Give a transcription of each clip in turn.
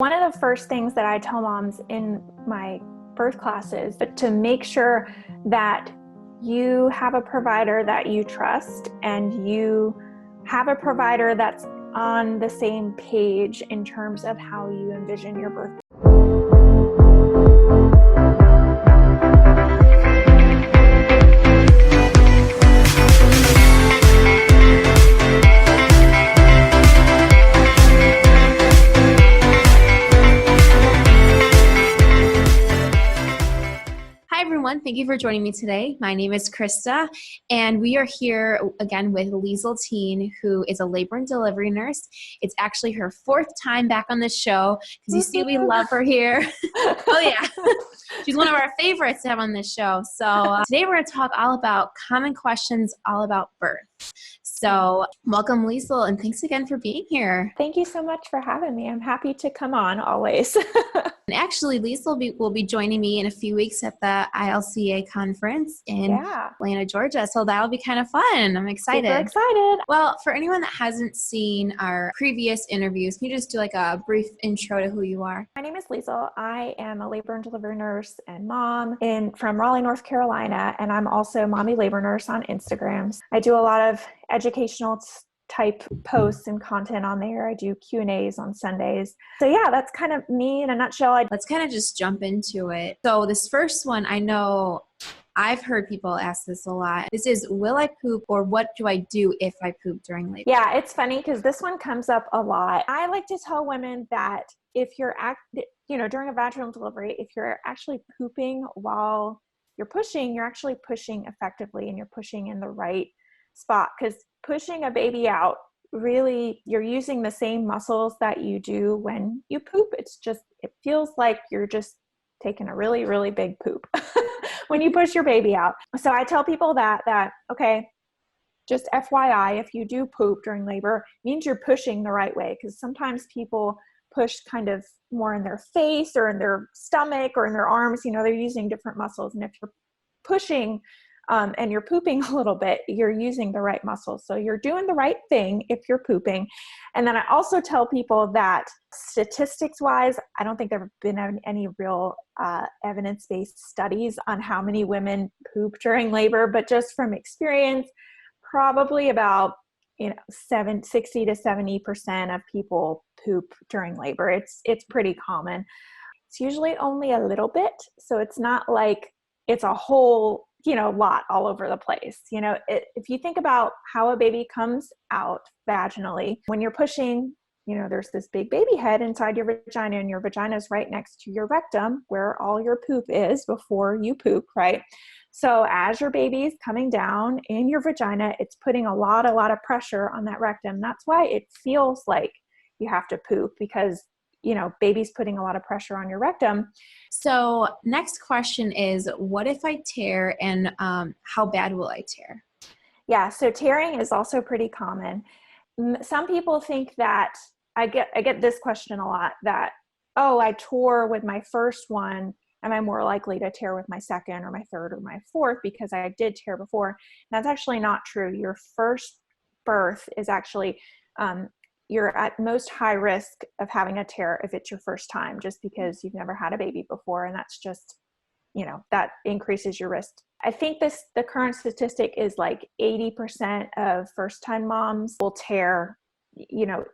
One of the first things that I tell moms in my birth classes, but to make sure that you have a provider that you trust and you have a provider that's on the same page in terms of how you envision your birth. Hi everyone, thank you for joining me today. My name is Krista, and we are here again with Liesel Teen, who is a labor and delivery nurse. It's actually her fourth time back on this show, because you see we love her here. Oh yeah, she's one of our favorites to have on this show. So today we're going to talk all about common questions all about birth. So welcome, Liesel, and thanks again for being here. Thank you so much for having me. I'm happy to come on always. And actually, Liesel will be joining me in a few weeks at the ILCA conference in Atlanta, Georgia. So that'll be kind of fun. I'm excited. Super excited. Well, for anyone that hasn't seen our previous interviews, can you just do like a brief intro to who you are? My name is Liesel. I am a labor and delivery nurse and mom from Raleigh, North Carolina, and I'm also Mommy Labor Nurse on Instagram. I do a lot of educational type posts and content on there. I do Q&As on Sundays. So yeah, that's kind of me in a nutshell. Let's kind of just jump into it. So this first one, I know I've heard people ask this a lot. This is, will I poop, or what do I do if I poop during labor? Yeah, it's funny because this one comes up a lot. I like to tell women that if you're during a vaginal delivery, if you're actually pooping while you're actually pushing effectively and you're pushing in the right spot, because pushing a baby out, really, you're using the same muscles that you do when you poop. It feels like you're just taking a really, really big poop when you push your baby out. So I tell people that, okay, just FYI, if you do poop during labor, it means you're pushing the right way, because sometimes people push kind of more in their face or in their stomach or in their arms. They're using different muscles. And if you're pushing and you're pooping a little bit, you're using the right muscles. So you're doing the right thing if you're pooping. And then I also tell people that statistics-wise, I don't think there have been any real evidence-based studies on how many women poop during labor, but just from experience, probably about 60 to 70% of people poop during labor. It's pretty common. It's usually only a little bit, so it's not like it's a whole lot all over the place. If you think about how a baby comes out vaginally, when you're pushing, there's this big baby head inside your vagina, and your vagina is right next to your rectum where all your poop is before you poop, right? So as your baby is coming down in your vagina, it's putting a lot of pressure on that rectum. That's why it feels like you have to poop, because baby's putting a lot of pressure on your rectum. So next question is, what if I tear, and how bad will I tear? Yeah, so tearing is also pretty common. Some people think that, I get this question a lot, that, oh, I tore with my first one, am I more likely to tear with my second or my third or my fourth because I did tear before? And that's actually not true. Your first birth is actually, you're at most high risk of having a tear if it's your first time, just because you've never had a baby before. And that's just, that increases your risk. I think the current statistic is like 80% of first-time moms will tear,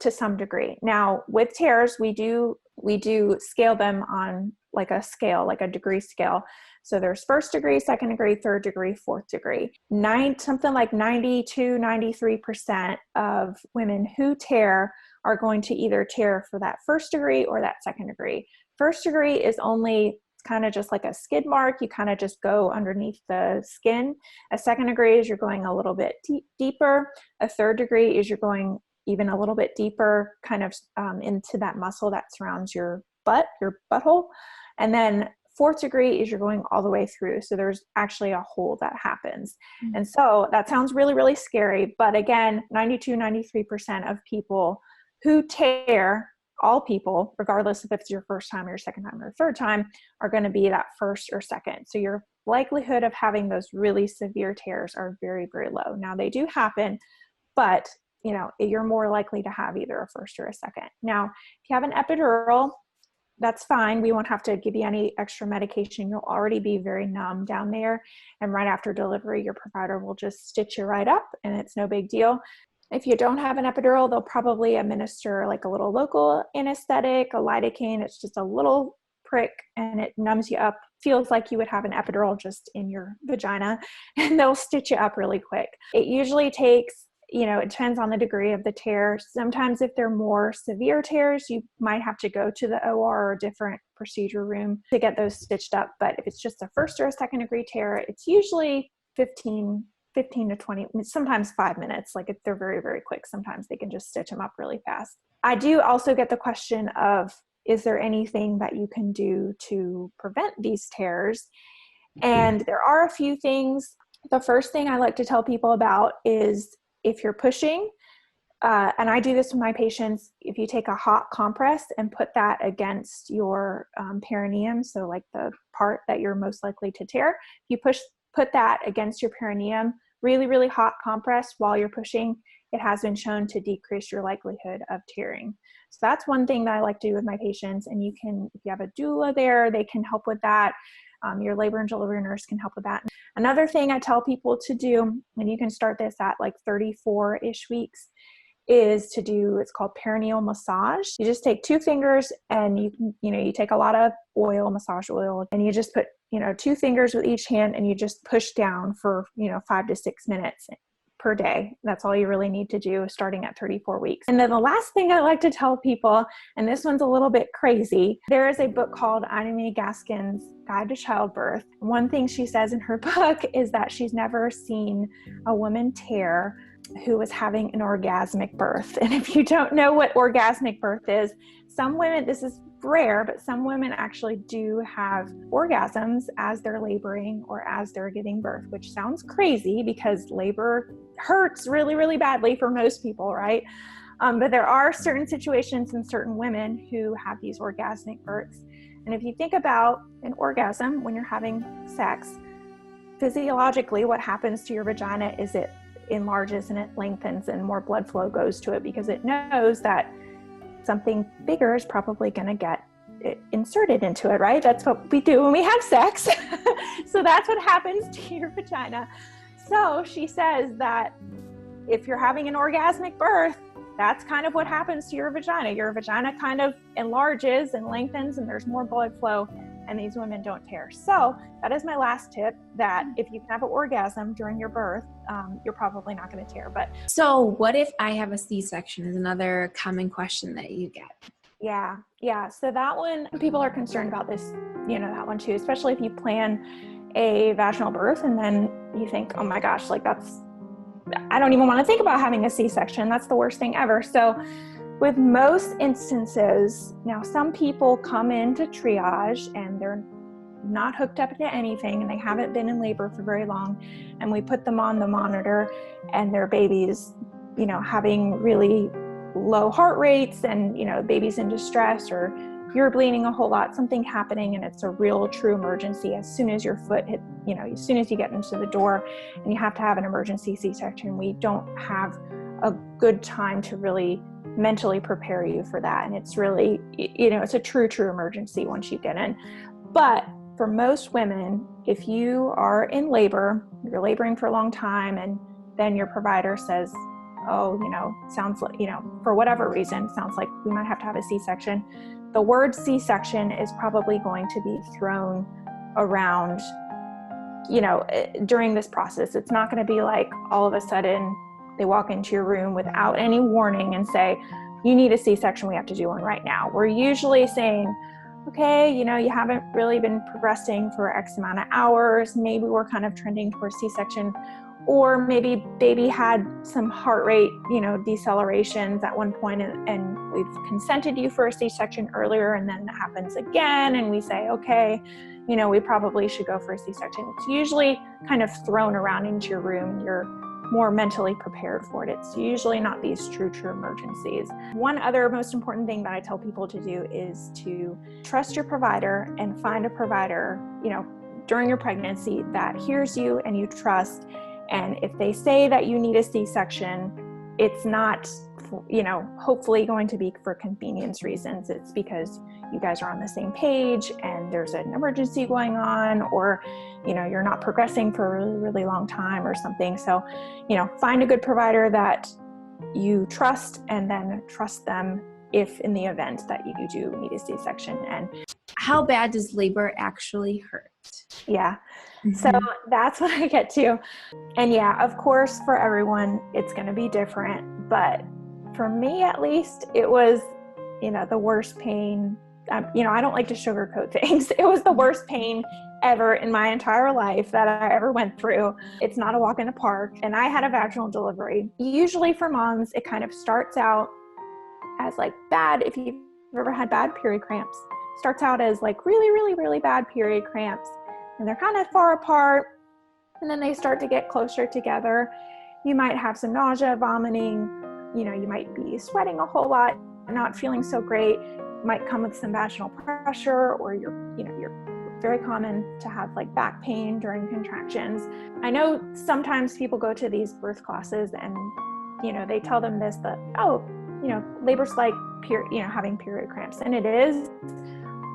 to some degree. Now with tears, we do scale them on like a scale, like a degree scale. So there's first degree, second degree, third degree, fourth degree. Something like 92, 93% of women who tear are going to either tear for that first degree or that second degree. First degree is only kind of just like a skid mark. You kind of just go underneath the skin. A second degree is you're going a little bit deeper. A third degree is you're going even a little bit deeper, kind of into that muscle that surrounds your butthole. And then fourth degree is you're going all the way through. So there's actually a hole that happens. Mm-hmm. And so that sounds really, really scary. But again, 92, 93% of people who tear, all people, regardless if it's your first time or your second time or your third time, are going to be that first or second. So your likelihood of having those really severe tears are very, very low. Now they do happen, but you're more likely to have either a first or a second. Now, if you have an epidural, that's fine. We won't have to give you any extra medication. You'll already be very numb down there. And right after delivery, your provider will just stitch you right up, and it's no big deal. If you don't have an epidural, they'll probably administer like a little local anesthetic, a lidocaine. It's just a little prick and it numbs you up. Feels like you would have an epidural just in your vagina, and they'll stitch you up really quick. It usually takes, it depends on the degree of the tear. Sometimes if they're more severe tears, you might have to go to the OR or a different procedure room to get those stitched up. But if it's just a first or a second degree tear, it's usually 15 to 20, sometimes 5 minutes. Like if they're very, very quick, sometimes they can just stitch them up really fast. I do also get the question of, is there anything that you can do to prevent these tears? And there are a few things. The first thing I like to tell people about is if you're pushing, and I do this with my patients, if you take a hot compress and put that against your perineum, so like the part that you're most likely to tear, if you put that against your perineum, really, really hot compress while you're pushing, it has been shown to decrease your likelihood of tearing. So that's one thing that I like to do with my patients. And you can, if you have a doula there, they can help with that. Your labor and delivery nurse can help with that. Another thing I tell people to do, and you can start this at like 34-ish weeks, is to do, it's called perineal massage. You just take 2 fingers and you take a lot of oil, massage oil, and you just put, 2 fingers with each hand, and you just push down for, 5 to 6 minutes per day. That's all you really need to do starting at 34 weeks. And then the last thing I like to tell people, and this one's a little bit crazy, there is a book called Amy Gaskin's Guide to Childbirth. One thing she says in her book is that she's never seen a woman tear who was having an orgasmic birth. And if you don't know what orgasmic birth is, some women, this is rare, but some women actually do have orgasms as they're laboring or as they're giving birth, which sounds crazy because labor hurts really, really badly for most people, right? But there are certain situations in certain women who have these orgasmic births. And if you think about an orgasm when you're having sex, physiologically what happens to your vagina is it enlarges and it lengthens and more blood flow goes to it because it knows that something bigger is probably going to get inserted into it, right? That's what we do when we have sex. So that's what happens to your vagina. So she says that if you're having an orgasmic birth, that's kind of what happens to your vagina. Your vagina kind of enlarges and lengthens and there's more blood flow, and these women don't tear. So that is my last tip, that if you can have an orgasm during your birth, you're probably not going to tear. But so what if I have a C-section is another common question that you get. Yeah. So that one, people are concerned about this, that one too, especially if you plan a vaginal birth and then you think, oh my gosh, like I don't even want to think about having a C-section. That's the worst thing ever. So with most instances, now some people come into triage and they're not hooked up to anything and they haven't been in labor for very long, and we put them on the monitor and their baby's, having really low heart rates and, baby's in distress, or you're bleeding a whole lot, something happening, and it's a real true emergency. As soon as your foot hit, as soon as you get into the door and you have to have an emergency C-section, we don't have a good time to really mentally prepare you for that. And it's really, it's a true emergency once you get in. But for most women, if you are in labor, you're laboring for a long time, and then your provider says, oh, sounds like, for whatever reason, sounds like we might have to have a C-section. The word C-section is probably going to be thrown around, during this process. It's not going to be like all of a sudden they walk into your room without any warning and say, you need a C-section, we have to do one right now. We're usually saying, okay, you haven't really been progressing for X amount of hours. Maybe we're kind of trending towards C-section, or maybe baby had some heart rate, decelerations at one point, and we've consented you for a C-section earlier, and then it happens again, and we say, okay, we probably should go for a C-section. It's usually kind of thrown around into your room. You're more mentally prepared for it. It's usually not these true emergencies. One other most important thing that I tell people to do is to trust your provider and find a provider, during your pregnancy that hears you and you trust. And if they say that you need a C-section, it's not hopefully going to be for convenience reasons. It's because you guys are on the same page and there's an emergency going on, or, you're not progressing for a really, really long time or something. So, find a good provider that you trust, and then trust them if in the event that you do need a C-section. And how bad does labor actually hurt? Yeah. So that's what I get to. And yeah, of course, for everyone, it's going to be different. But for me, at least, it was, the worst pain. I don't like to sugarcoat things. It was the worst pain ever in my entire life that I ever went through. It's not a walk in the park. And I had a vaginal delivery. Usually for moms, it kind of starts out as like bad. If you've ever had bad period cramps, starts out as like really, really, really bad period cramps. And they're kind of far apart, and then they start to get closer together. You might have some nausea, vomiting, you might be sweating a whole lot, not feeling so great. It might come with some vaginal pressure, or you're very common to have like back pain during contractions. I know sometimes people go to these birth classes and, they tell them this, that, labor's like having period cramps, and it is,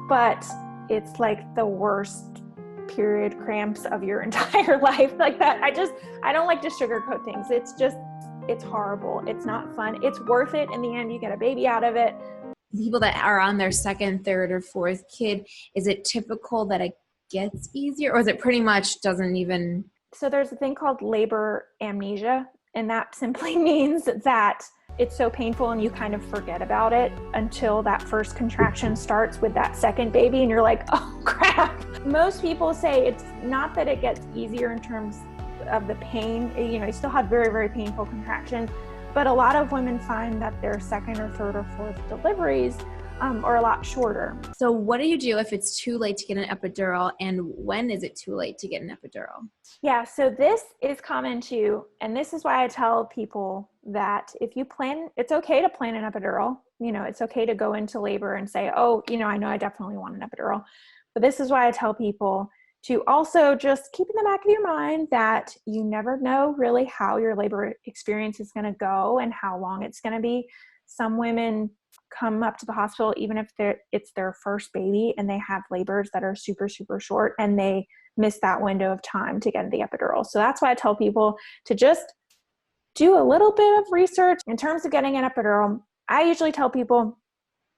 but it's like the worst period cramps of your entire life. Like that. I don't like to sugarcoat things. It's horrible. It's not fun. It's worth it. In the end, you get a baby out of it. People that are on their second, third, or fourth kid, is it typical that it gets easier, or is it pretty much doesn't even? So there's a thing called labor amnesia, and that simply means that it's so painful and you kind of forget about it until that first contraction starts with that second baby, and you're like, oh crap. Most people say it's not that it gets easier in terms of the pain. You still have very, very painful contractions, but a lot of women find that their second or third or fourth deliveries are a lot shorter. So what do you do if it's too late to get an epidural, and when is it too late to get an epidural? Yeah, so this is common too, and this is why I tell people that if you plan, it's okay to plan an epidural. It's okay to go into labor and say, oh, I know I definitely want an epidural. But this is why I tell people to also just keep in the back of your mind that you never know really how your labor experience is going to go and how long it's going to be. Some women come up to the hospital even if it's their first baby, and they have labors that are super, super short, and they miss that window of time to get the epidural. So that's why I tell people to just do a little bit of research. In terms of getting an epidural, I usually tell people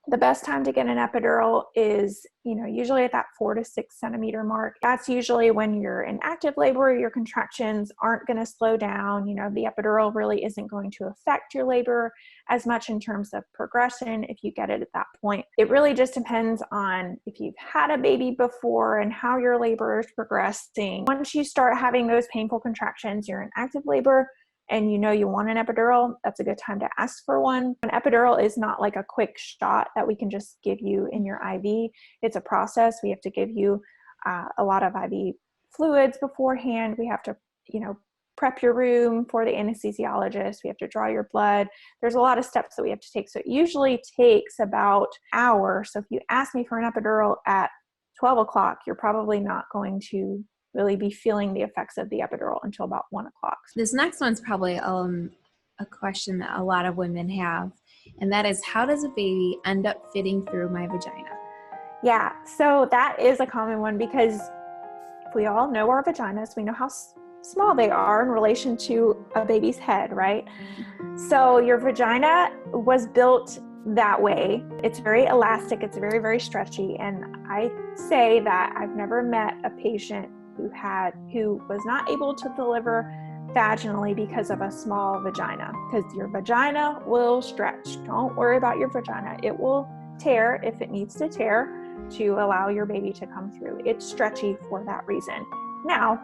the best time to get an epidural is, usually at that 4 to 6 centimeter mark. That's usually when you're in active labor, your contractions aren't going to slow down. The epidural really isn't going to affect your labor as much in terms of progression if you get it at that point. It really just depends on if you've had a baby before and how your labor is progressing. Once you start having those painful contractions, you're in active labor, and you want an epidural, that's a good time to ask for one. An epidural is not like a quick shot that we can just give you in your IV. It's a process. We have to give you a lot of IV fluids beforehand. We have to, prep your room for the anesthesiologist. We have to draw your blood. There's a lot of steps that we have to take. So it usually takes about an hour. So if you ask me for an epidural at 12 o'clock, you're probably not going to really be feeling the effects of the epidural until about 1 o'clock. This next one's probably a question that a lot of women have, and that is, how does a baby end up fitting through my vagina? Yeah, so that is a common one, because we all know our vaginas. We know how small they are in relation to a baby's head, right? So your vagina was built that way. It's very elastic. It's very, very stretchy. And I say that I've never met a patient who was not able to deliver vaginally because of a small vagina, because your vagina will stretch. Don't worry about your vagina. It will tear if it needs to tear to allow your baby to come through. It's stretchy for that reason. Now,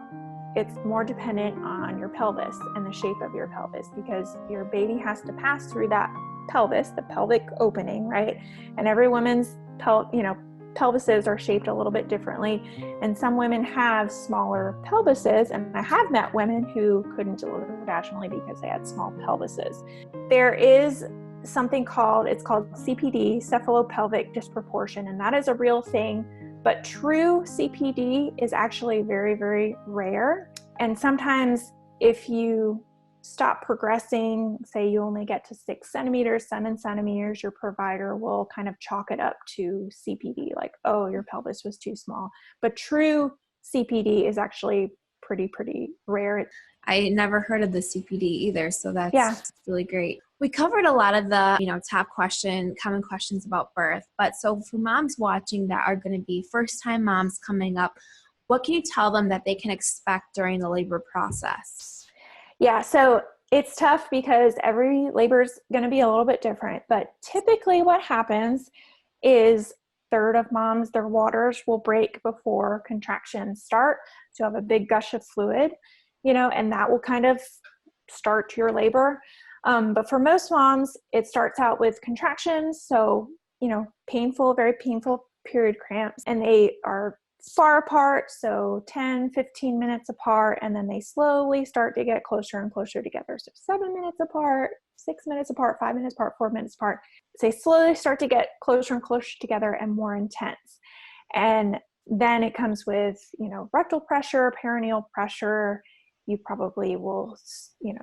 it's more dependent on your pelvis and the shape of your pelvis, because your baby has to pass through that pelvis, the pelvic opening, right? And every woman's pelvises are shaped a little bit differently, and some women have smaller pelvises, and I have met women who couldn't deliver vaginally because they had small pelvises. There is something called CPD, cephalopelvic disproportion, and that is a real thing, but true CPD is actually very, very rare. And sometimes if you stop progressing, say you only get to 6 centimeters, 7 centimeters, your provider will kind of chalk it up to CPD, like, oh, your pelvis was too small. But true CPD is actually pretty rare. I never heard of the CPD either, so that's Yeah. really great. We covered a lot of the, top common questions about birth, but so for moms watching that are going to be first-time moms coming up, what can you tell them that they can expect during the labor process? Yeah, so it's tough because every labor is going to be a little bit different, but typically what happens is third of moms, their waters will break before contractions start. So you have a big gush of fluid, and that will kind of start your labor. But for most moms, it starts out with contractions. So, painful, very painful period cramps, and they are far apart, so 10, 15 minutes apart, and then they slowly start to get closer and closer together. So 7 minutes apart, 6 minutes apart, 5 minutes apart, 4 minutes apart. So they slowly start to get closer and closer together and more intense. And then it comes with, rectal pressure, perineal pressure. You probably will,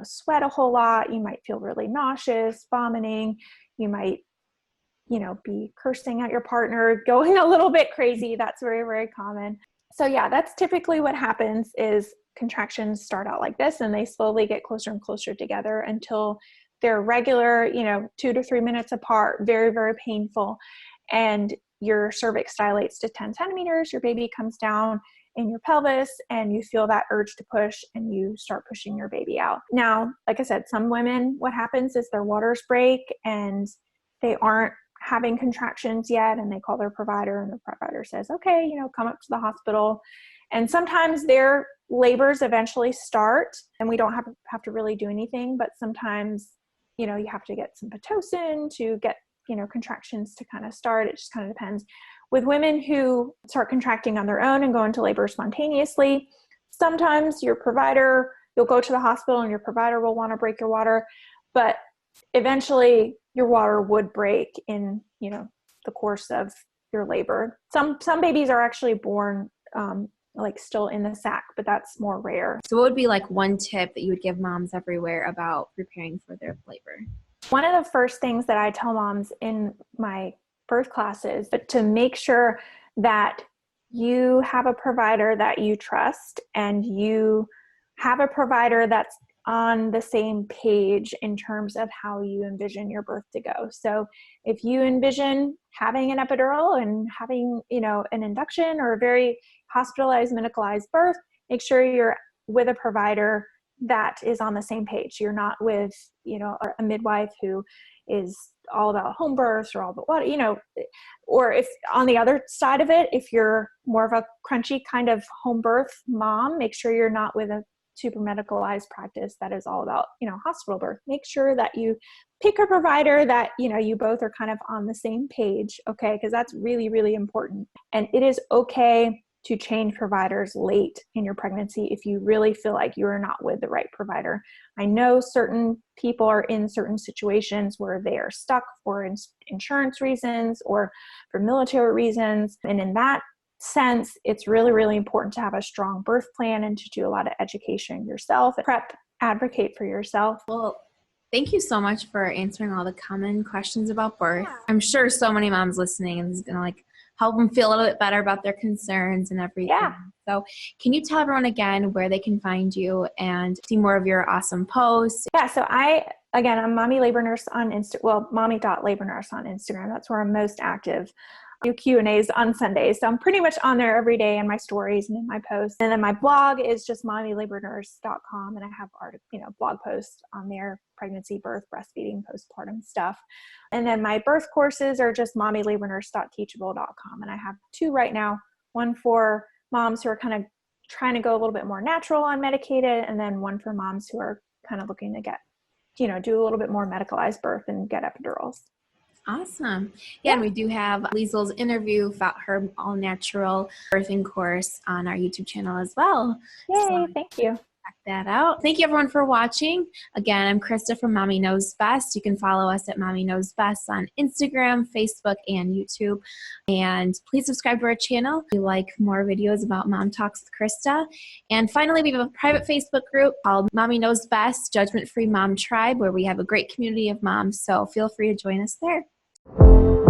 sweat a whole lot. You might feel really nauseous, vomiting. You might be cursing at your partner, going a little bit crazy. That's very, very common. So yeah, that's typically what happens is contractions start out like this and they slowly get closer and closer together until they're regular, 2 to 3 minutes apart, very, very painful. And your cervix dilates to 10 centimeters, your baby comes down in your pelvis and you feel that urge to push and you start pushing your baby out. Now, like I said, some women, what happens is their waters break and they aren't having contractions yet, and they call their provider and the provider says, okay, come up to the hospital. And sometimes their labors eventually start and we don't have to really do anything, but sometimes, you have to get some Pitocin to get, contractions to kind of start. It just kind of depends. With women who start contracting on their own and go into labor spontaneously, sometimes you'll go to the hospital and your provider will want to break your water, but eventually your water would break in, the course of your labor. Some babies are actually born still in the sac, but that's more rare. So what would be like one tip that you would give moms everywhere about preparing for their labor? One of the first things that I tell moms in my birth classes, but to make sure that you have a provider that you trust and you have a provider that's on the same page in terms of how you envision your birth to go. So if you envision having an epidural and having, an induction or a very hospitalized, medicalized birth, make sure you're with a provider that is on the same page. You're not with, a midwife who is all about home births or all about what, or if on the other side of it, if you're more of a crunchy kind of home birth mom, make sure you're not with a super medicalized practice that is all about, hospital birth. Make sure that you pick a provider that, you both are kind of on the same page. Okay. Because that's really, really important. And it is okay to change providers late in your pregnancy if you really feel like you are not with the right provider. I know certain people are in certain situations where they are stuck for insurance reasons or for military reasons. And in that sense, it's really, really important to have a strong birth plan and to do a lot of education yourself, advocate for yourself. Well, thank you so much for answering all the common questions about birth. Yeah. I'm sure so many moms listening and this is going to help them feel a little bit better about their concerns and everything. Yeah. So can you tell everyone again where they can find you and see more of your awesome posts? Yeah. So I'm Mommy Labor Nurse on mommy.labornurse on Instagram. That's where I'm most active. Do Q&As on Sundays. So I'm pretty much on there every day in my stories and in my posts. And then my blog is just mommylabornurse.com. And I have blog posts on there, pregnancy, birth, breastfeeding, postpartum stuff. And then my birth courses are just mommylabornurse.teachable.com. And I have 2 right now, one for moms who are kind of trying to go a little bit more natural unmedicated, and then one for moms who are kind of looking to get, do a little bit more medicalized birth and get epidurals. Awesome. Yeah, and we do have Liesel's interview about her all-natural birthing course on our YouTube channel as well. Yay, thank you. check that out. Thank you everyone for watching. Again, I'm Krista from Mommy Knows Best. You can follow us at Mommy Knows Best on Instagram, Facebook, and YouTube. And please subscribe to our channel if you like more videos about Mom Talks with Krista. And finally, we have a private Facebook group called Mommy Knows Best Judgment Free Mom Tribe, where we have a great community of moms. So feel free to join us there.